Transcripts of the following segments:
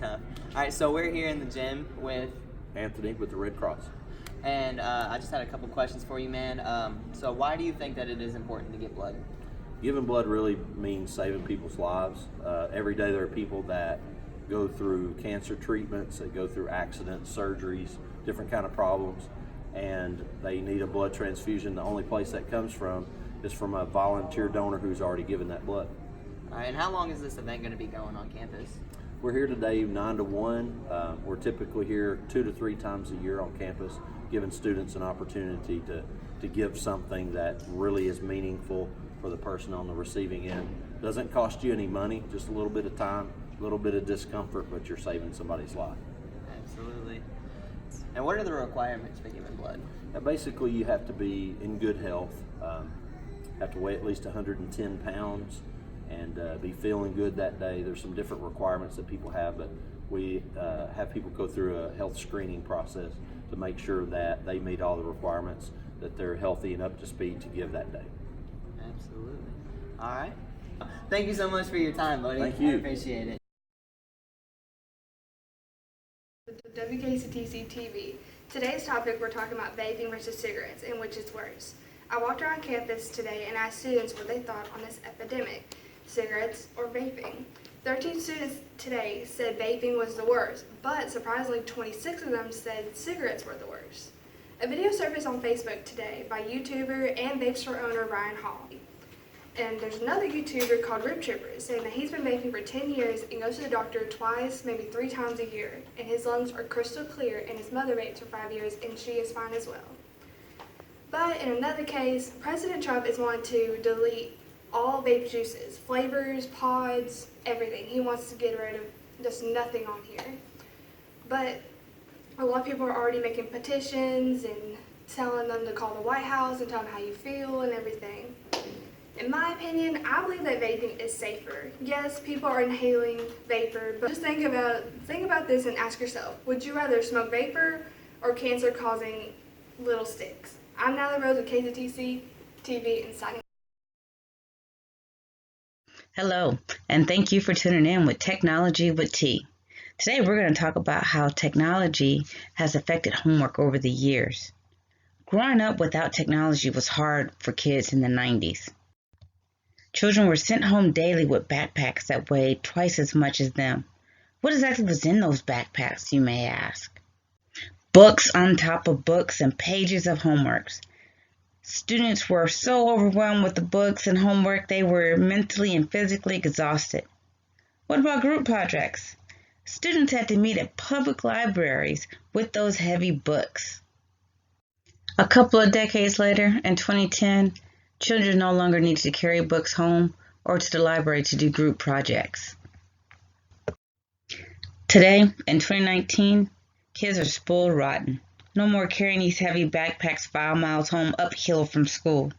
Tough. All right, so we're here in the gym with Anthony with the Red Cross. and I just had a couple questions for you, man. So why do you think that it is important to get blood? Giving blood really means saving people's lives. Every day there are people that go through cancer treatments, they go through accidents, surgeries, different kind of problems, and they need a blood transfusion. The only place that comes from is from a volunteer donor who's already given that blood. All right, and how long is this event going to be going on campus? We're here today 9 to 1. We're typically here 2 to 3 times a year on campus, giving students an opportunity to give something that really is meaningful for the person on the receiving end. Doesn't cost you any money, just a little bit of time, a little bit of discomfort, but you're saving somebody's life. Absolutely. And what are the requirements for giving blood? Basically, you have to be in good health, have to weigh at least 110 pounds, and be feeling good that day. There's some different requirements that people have, but we have people go through a health screening process to make sure that they meet all the requirements, that they're healthy and up to speed to give that day. Absolutely. All right. Thank you so much for your time, buddy. Thank you. I appreciate it. Kctcs Tv. Today's topic, we're talking about vaping versus cigarettes and which is worse. I walked around campus today and asked students what they thought on this epidemic, cigarettes or vaping. 13 students today said vaping was the worst, but surprisingly 26 of them said cigarettes were the worst. A video surfaced on Facebook today by YouTuber and vape store owner Ryan Hall. And there's another YouTuber called Rip Tripper saying that he's been vaping for 10 years and goes to the doctor twice, maybe 3 times a year, and his lungs are crystal clear, and his mother vapes for 5 years and she is fine as well. But in another case, President Trump is wanting to delete all vape juices, flavors, pods, everything. He wants to get rid of just nothing on here. But a lot of people are already making petitions and telling them to call the White House and tell them how you feel and everything. In my opinion, I believe that vaping is safer. Yes, people are inhaling vapor, but just think about this and ask yourself, would you rather smoke vapor or cancer-causing little sticks? I'm Natalie Rose with Kctcs Tv and signing. Hello, and thank you for tuning in with Technology with T. Today we're going to talk about how technology has affected homework over the years. Growing up without technology was hard for kids in the 90s. Children were sent home daily with backpacks that weighed twice as much as them. What exactly was in those backpacks, you may ask? Books on top of books and pages of homeworks. Students were so overwhelmed with the books and homework they were mentally and physically exhausted. What about group projects? Students had to meet at public libraries with those heavy books. A couple of decades later, in 2010, children no longer needed to carry books home or to the library to do group projects. Today, in 2019, kids are spoiled rotten. No more carrying these heavy backpacks 5 miles home uphill from school.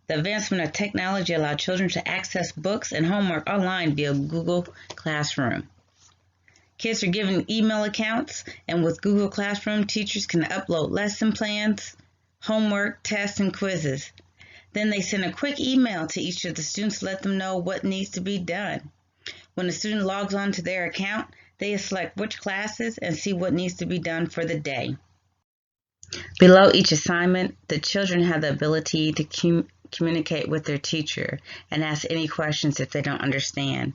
The advancement of technology allowed children to access books and homework online via Google Classroom. Kids are given email accounts, and with Google Classroom, teachers can upload lesson plans, homework, tests, and quizzes. Then they send a quick email to each of the students to let them know what needs to be done. When the student logs on to their account, they select which classes and see what needs to be done for the day. Below each assignment, the children have the ability to communicate with their teacher and ask any questions if they don't understand.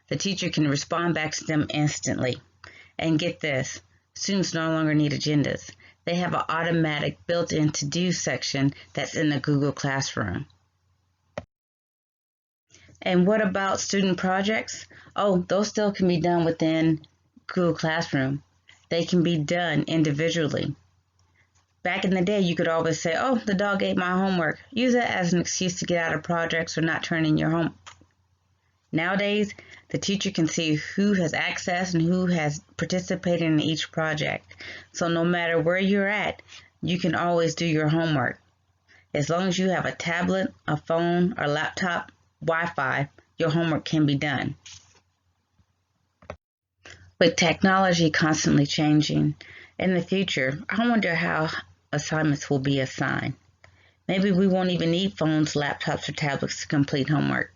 The teacher can respond back to them instantly. And get this, students no longer need agendas. They have an automatic built-in to-do section that's in the Google Classroom. And what about student projects? Oh, those still can be done within Google Classroom. They can be done individually. Back in the day, you could always say, oh, the dog ate my homework. Use that as an excuse to get out of projects or not turn in your homework. Nowadays, the teacher can see who has access and who has participated in each project. So no matter where you're at, you can always do your homework. As long as you have a tablet, a phone, or laptop, Wi-Fi, your homework can be done. With technology constantly changing, in the future, I wonder how assignments will be assigned. Maybe we won't even need phones, laptops, or tablets to complete homework.